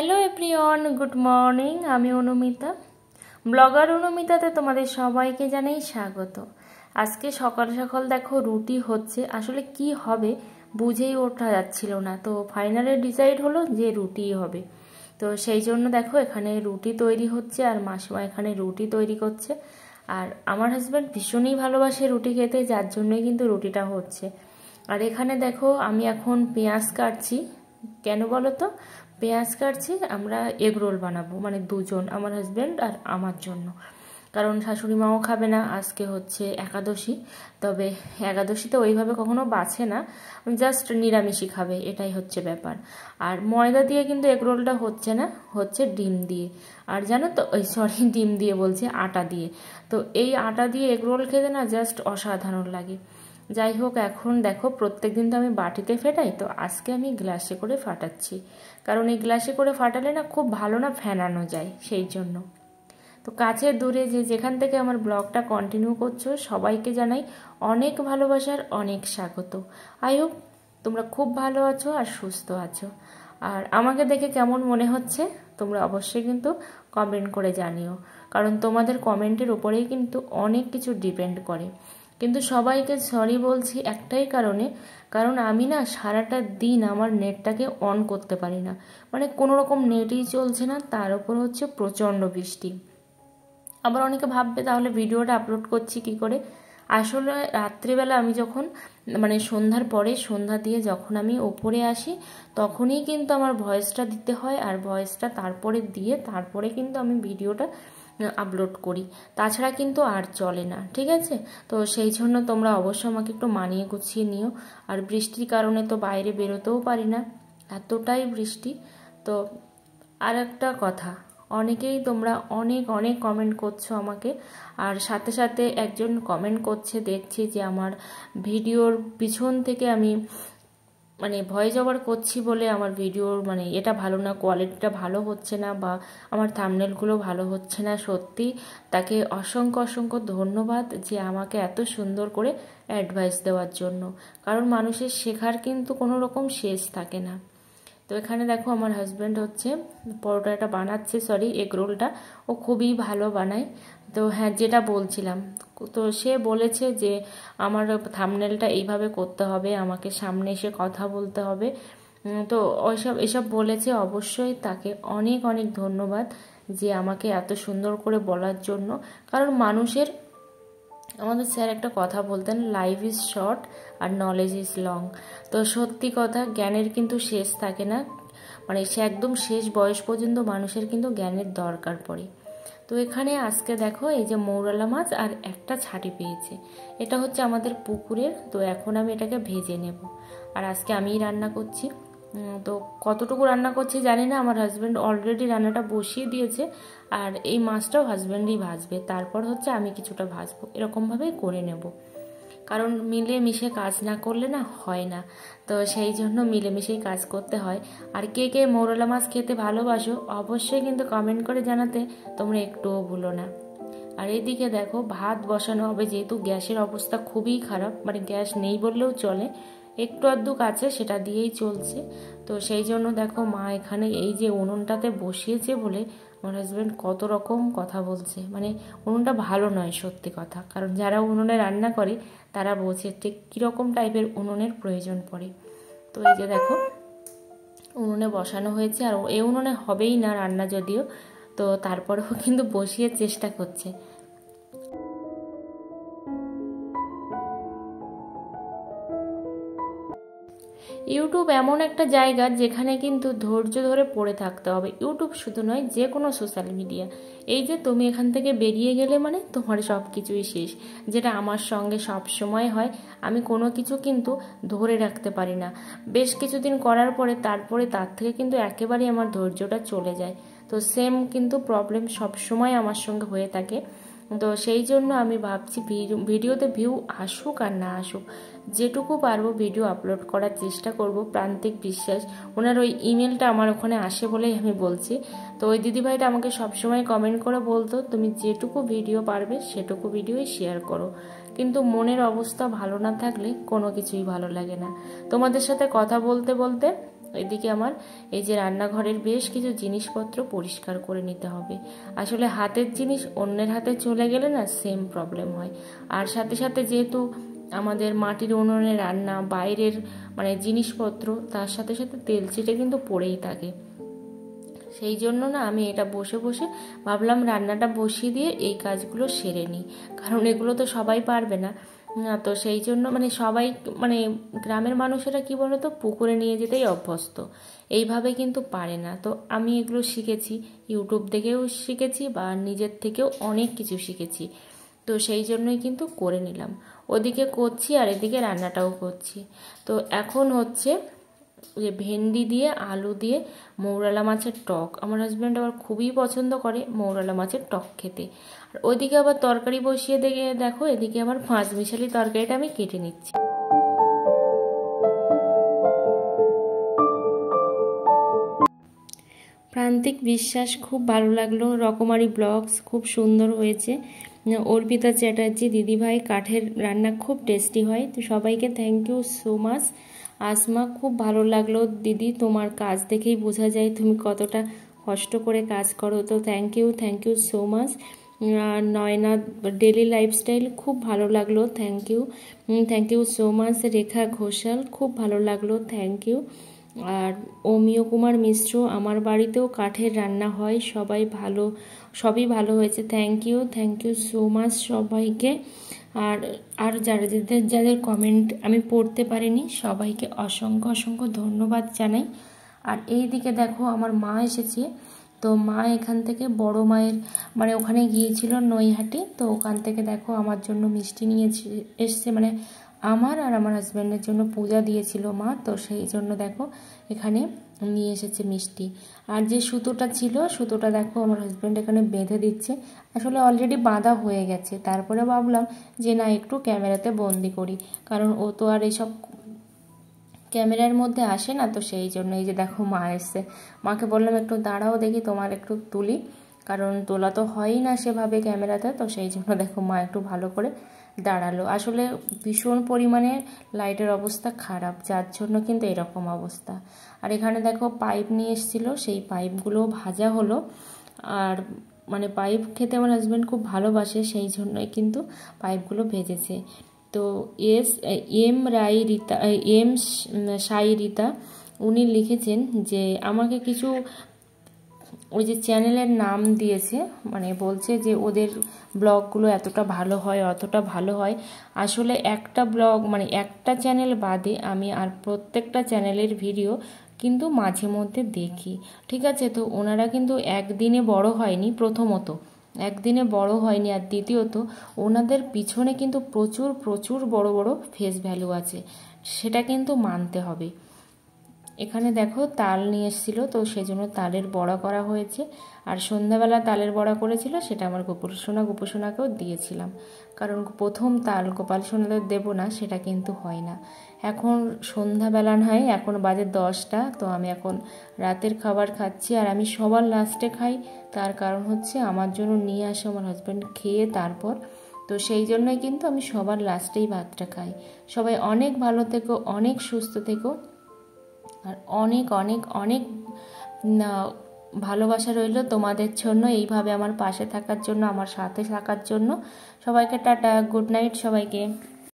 Hello everyone, good morning. আমি Anumita, blogger অনুমিতাতে তোমাদের সবাইকে জানাই স্বাগত। আজকে সকাল সকাল দেখো রুটি হচ্ছে, আসলে কি হবে বুঝেই ওঠা যাচ্ছিল না, তো ফাইনালি ডিসাইড হলো যে রুটিই হবে। তো সেই জন্য দেখো এখানে রুটি তৈরি হচ্ছে আর মাসিমা এখানে রুটি তৈরি করছে। আর আমার হাজব্যান্ড ভীষণই ভালোবাসে রুটি খেতে, যার জন্যই কিন্তু রুটিটা হচ্ছে। আর এখানে দেখো আমি এখন পেঁয়াজ কাটছি। কেন বলো তো? পেঁয়াজ কাটছি, আমরা এগ রোল বানাবো, মানে দুজন, আমার হাজব্যান্ড আর আমার জন্য। কারণ শাশুড়ি মাও খাবে না, আজকে হচ্ছে একাদশী। তবে একাদশীতে ওইভাবে কখনো বাছে না, জাস্ট নিরামিষই খাবে, এটাই হচ্ছে ব্যাপার। আর ময়দা দিয়ে কিন্তু এগ রোলটা হচ্ছে না, হচ্ছে ডিম দিয়ে। আর জানো তো, ওই সরি, ডিম দিয়ে বলছি, আটা দিয়ে। তো এই আটা দিয়ে এগ রোল খেতে না জাস্ট অসাধারণ লাগে। যাই হোক, এখন দেখো প্রত্যেকদিন তো আমি বাটিতে ফেটাই, তো আজকে আমি গ্লাসে করে ফাটাচ্ছি। কারণ এই গ্লাসে করে ফাটালে না খুব ভালো না ফেনানো যায়, সেই জন্য। তো কাছে দূরে যে যেখান থেকে আমার ব্লগটা কন্টিনিউ করছো সবাইকে জানাই অনেক ভালোবাসার, অনেক স্বাগত। আই হোপ তোমরা খুব ভালো আছো আর সুস্থ আছো। আর আমাকে দেখে কেমন মনে হচ্ছে তোমরা অবশ্যই কিন্তু কমেন্ট করে জানিও, কারণ তোমাদের কমেন্টের উপরেই কিন্তু অনেক কিছু ডিপেন্ড করে। কিন্তু সবাইকে সরি বলছি একটাই কারণে, কারণ আমি না সারাটা দিন আমার নেটটাকে অন করতে পারি না, মানে কোনো রকম নেটই চলছে না, তার উপর হচ্ছে প্রচণ্ড বৃষ্টি। আবার অনেকে ভাববে তাহলে ভিডিওটা আপলোড করছি কি করে। আসলে রাত্রিবেলা আমি যখন, মানে সন্ধ্যার পরে, সন্ধ্যা দিয়ে যখন আমি ওপরে আসি তখনই কিন্তু আমার ভয়েসটা দিতে হয়, আর ভয়েসটা তারপরে দিয়ে তারপরে কিন্তু আমি ভিডিওটা আপলোড করি, তাছাড়া কিন্তু আর চলে না, ঠিক আছে? তো সেই জন্য তোমরা অবশ্যই আমাকে একটু মানিয়ে গুছিয়ে নিও। আর বৃষ্টির কারণে তো বাইরে বেরোতেও পারি না, এতটাই বৃষ্টি। তো আর একটা কথা, অনেকেই তোমরা অনেক অনেক কমেন্ট করছো আমাকে, আর সাথে সাথে একজন কমেন্ট করছে দেখছি যে আমার ভিডিওর পিছন থেকে আমি মানে ভয়েস ওভার করছি বলে আমার ভিডিওর মানে এটা ভালো না, কোয়ালিটিটা ভালো হচ্ছে না, বা আমার থাম্বনেলগুলো ভালো হচ্ছে না। সত্যি তাকে অসংখ্য অসংখ্য ধন্যবাদ যে আমাকে এত সুন্দর করে অ্যাডভাইস দেওয়ার জন্য, কারণ মানুষের শেখার কিন্তু কোনো রকম শেষ থাকে না। তো এখানে দেখো আমার হাজব্যান্ড হচ্ছে পরোটাটা বানাচ্ছে, সরি এগ রোলটা, ও খুবই ভালো বানায়। তো হ্যাঁ, যেটা বলছিলাম, তো সে বলেছে যে আমার থাম্বনেলটা এইভাবে করতে হবে, আমাকে সামনে এসে কথা বলতে হবে। তো এসব বলেছে, অবশ্যই তাকে অনেক অনেক ধন্যবাদ যে আমাকে এত সুন্দর করে বলার জন্য। কারণ আমাদের স্যার একটা কথা বলতেন, লাইফ ইজ শর্ট আর নলেজ ইজ লং। তো সত্যি কথা, জ্ঞানের কিন্তু শেষ থাকে না, মানে সে একদম শেষ বয়স পর্যন্ত মানুষের কিন্তু জ্ঞানের দরকার পড়ে। তো এখানে আজকে দেখো এই যে মৌরলা মাছ আর একটা ছাটি পেয়েছে, এটা হচ্ছে আমাদের পুকুরের। তো এখন আমি এটাকে ভেজে নেব, আর আজকে আমিই রান্না করছি। তো কতটুকু রান্না করছি জানি না, আমার হাজব্যান্ড অলরেডি রান্নাটা বসিয়ে দিয়েছে, আর এই মাছটাও হাজব্যান্ডই ভাজবে, তারপর হচ্ছে আমি কিছুটা ভাজবো, এরকমভাবেই করে নেব। কারণ মিলেমিশে কাজ না করলে না হয় না, তো সেই জন্য মিলেমিশেই কাজ করতে হয়। আর কে কে মৌরলা মাছ খেতে ভালোবাসো অবশ্যই কিন্তু কমেন্ট করে জানাতে তোমরা একটুও ভুলো না। আর এইদিকে দেখো ভাত বসানো হবে, যেহেতু গ্যাসের অবস্থা খুবই খারাপ, মানে গ্যাস নেই বললেও চলে, একটু আধটু আছে, সেটা দিয়েই চলছে। তো সেই জন্য দেখো মা এখানে এই যে উনুনটাতে বসিয়েছে বলে আমার হাজব্যান্ড কত রকম কথা বলছে, মানে উনুনটা ভালো নয় সত্যি কথা, কারণ যারা উনুনে রান্না করে তারা বোঝে ঠিক কীরকম টাইপের উনুনের প্রয়োজন পড়ে। তো এই যে দেখো উনুনে বসানো হয়েছে, আর এই উনুনে হবেই না রান্না যদিও, তো তারপরেও কিন্তু বসিয়ে চেষ্টা করছে। ইউটিউব এমন একটা জায়গা যেখানে কিন্তু ধৈর্য ধরে পড়ে থাকতে হবে। ইউটিউব শুধু নয়, যে কোনো সোশ্যাল মিডিয়া। এই যে তুমি এখান থেকে বেরিয়ে গেলে মানে তোমার সব কিছুই শেষ, যেটা আমার সঙ্গে সব সময় হয়। আমি কোনো কিছু কিন্তু ধরে রাখতে পারি না, বেশ কিছুদিন করার পরে তারপরে তার থেকে কিন্তু একেবারেই আমার ধৈর্যটা চলে যায়। তো সেম কিন্তু প্রবলেম সব সময় আমার সঙ্গে হয়ে থাকে। তো সেই জন্য আমি ভাবছি ভিডিওতে ভিউ আসুক আর না আসুক, যেটুকু পারবো ভিডিও আপলোড করার চেষ্টা করব। প্রান্তিক বিশ্বাস, ওনার ওই ইমেলটা আমার ওখানে আসে বলেই আমি বলছি। তো ওই দিদিভাইটা আমাকে সবসময় কমেন্ট করে বলতো, তুমি যেটুকু ভিডিও পারবে সেটুকু ভিডিওই শেয়ার করো, কিন্তু মনের অবস্থা ভালো না থাকলে কোনো কিছুই ভালো লাগে না। তোমাদের সাথে কথা বলতে বলতে এদিকে আমার এই যে রান্নাঘরের বেশ কিছু জিনিসপত্র পরিষ্কার করে নিতে হবে। আসলে হাতের জিনিস অন্যের হাতে চলে গেলে না সেম প্রবলেম হয়। আর সাথে সাথে যেহেতু আমাদের মাটির উনুনে রান্না, বাইরের মানে জিনিসপত্র, তার সাথে সাথে তেল চিটে কিন্তু পড়েই থাকে। সেই জন্য না আমি এটা বসে বসে ভাবলাম রান্নাটা বসিয়ে দিয়ে এই কাজগুলো সেরে নিই, কারণ এগুলো তো সবাই পারবে না। তো সেই জন্য মানে সবাই মানে গ্রামের মানুষেরা কি বলতো পুকুরে নিয়ে যেতেই অভ্যস্ত, এইভাবে কিন্তু পারে না। তো আমি এগুলো শিখেছি, ইউটিউব দেখেও শিখেছি বা নিজের থেকেও অনেক কিছু শিখেছি। তো সেই জন্যই কিন্তু করে নিলাম, ওদিকে করছি আর এদিকে রান্নাটাও করছি। তো এখন হচ্ছে যে ভেন্ডি দিয়ে আলু দিয়ে মৌরালা মাছের টক, আমার হাজব্যান্ড আবার খুবই পছন্দ করে মৌরালা মাছের টক খেতে। আর ওইদিকে আবার তরকারি বসিয়ে দেখো এদিকে আমার পাঁচমিশালি তরকারিটা আমি কেটে নিচ্ছি। প্রান্তিক বিশ্বাস খুব ভালো লাগলো, রকমারি ব্লগস খুব সুন্দর হয়েছে। অর্পিতা চ্যাটার্জি দিদিভাই কাঠের রান্না খুব টেস্টি হয়। তো সবাইকে thank you so much. Asma খুব ভালো লাগলো দিদি, তোমার কাজ দেখেই বোঝা যায় তুমি কতটা কষ্ট করে কাজ করো। তো thank you so much. Nayna daily lifestyle খুব ভালো লাগলো, thank you so much. Rekha Ghoshal খুব ভালো লাগলো, থ্যাংক ইউ। আর অমিয় কুমার মিশ্র আমার বাড়িতেও কাঠের রান্না হয়, সবই ভালো হয়েছে, থ্যাংক ইউ সো মাচ সবাইকে। আর যাদের কমেন্ট আমি পড়তে পারিনি সবাইকে অসংখ্য ধন্যবাদ জানাই। আর এই দিকে দেখো আমার মা এসেছে। তো মা এখান থেকে বড় মায়ের মানে ওখানে গিয়েছিল নৈহাটি, তো ওখান থেকে দেখো আমার জন্য মিষ্টি নিয়ে এসছে, মানে আমার আর আমার হাজব্যান্ডের জন্য পূজা দিয়েছিল মা, তো সেই জন্য দেখো এখানে নিয়ে এসেছে মিষ্টি। আর যে সুতোটা ছিল সুতোটা দেখো আমার হাজব্যান্ড এখানে বেঁধে দিচ্ছে, আসলে অলরেডি বাঁধা হয়ে গেছে। তারপরে ভাবলাম যে না একটু ক্যামেরাতে বন্দি করি, কারণ ও তো আর এসব ক্যামেরার মধ্যে আসে না। তো সেই জন্য এই যে দেখো মা এসছে, মাকে বললাম একটু দাঁড়াও দেখি তোমার একটু তুলি, কারণ তোলা তো হয়ই না সেভাবে ক্যামেরাতে। তো সেই জন্য দেখো মা একটু ভালো করে দাঁড়ালো। আসলে ভীষণ পরিমাণে লাইটের অবস্থা খারাপ, যার জন্য কিন্তু এরকম অবস্থা। আর এখানে দেখো পাইপ নিয়ে এসেছিলো, সেই পাইপগুলো ভাজা হলো। আর মানে পাইপ খেতে আমার হাজব্যান্ড খুব ভালোবাসে, সেই জন্যই কিন্তু পাইপগুলো ভেজেছে। তো এম সাই রীতা উনি লিখেছেন যে আমাকে কিছু ওই যে চ্যানেলের নাম দিয়েছে, মানে বলছে যে ওদের ব্লগগুলো এতটা ভালো হয় অতটা ভালো হয়। আসলে একটা ব্লগ মানে একটা চ্যানেল বাদে আমি আর প্রত্যেকটা চ্যানেলের ভিডিও কিন্তু মাঝে মধ্যে দেখি, ঠিক আছে। তো ওনারা কিন্তু একদিনে বড় হয়নি, প্রথমত একদিনে বড় হয়নি, আর দ্বিতীয়ত ওনাদের পিছনে কিন্তু প্রচুর বড় বড় ফেস ভ্যালু আছে, সেটা কিন্তু মানতে হবে। এখানে দেখো তাল নিয়ে এসেছিলো, তো সেজন্য তালের বড়া করা হয়েছে। আর সন্ধ্যাবেলা তালের বড়া করেছিল, সেটা আমার গোপসোনাকেও দিয়েছিলাম, কারণ প্রথম তাল গোপাল সোনাদের দেবো না সেটা কিন্তু হয় না। এখন সন্ধ্যাবেলা নয়, এখন বাজে 10টা। তো আমি এখন রাতের খাবার খাচ্ছি, আর আমি সবার লাস্টে খাই। তার কারণ হচ্ছে আমার জন্য নিয়ে আসে আমার হাজব্যান্ড খেয়ে তারপর, তো সেই জন্যই কিন্তু আমি সবার লাস্টেই ভাতটা খাই। সবাই অনেক ভালো থেকো, অনেক সুস্থ থেকো, আর অনেক অনেক অনেক ভালোবাসা রইল তোমাদের জন্য, এইভাবে আমার পাশে থাকার জন্য, আমার সাথে থাকার জন্য। সবাইকে টাটা, গুড নাইট সবাইকে।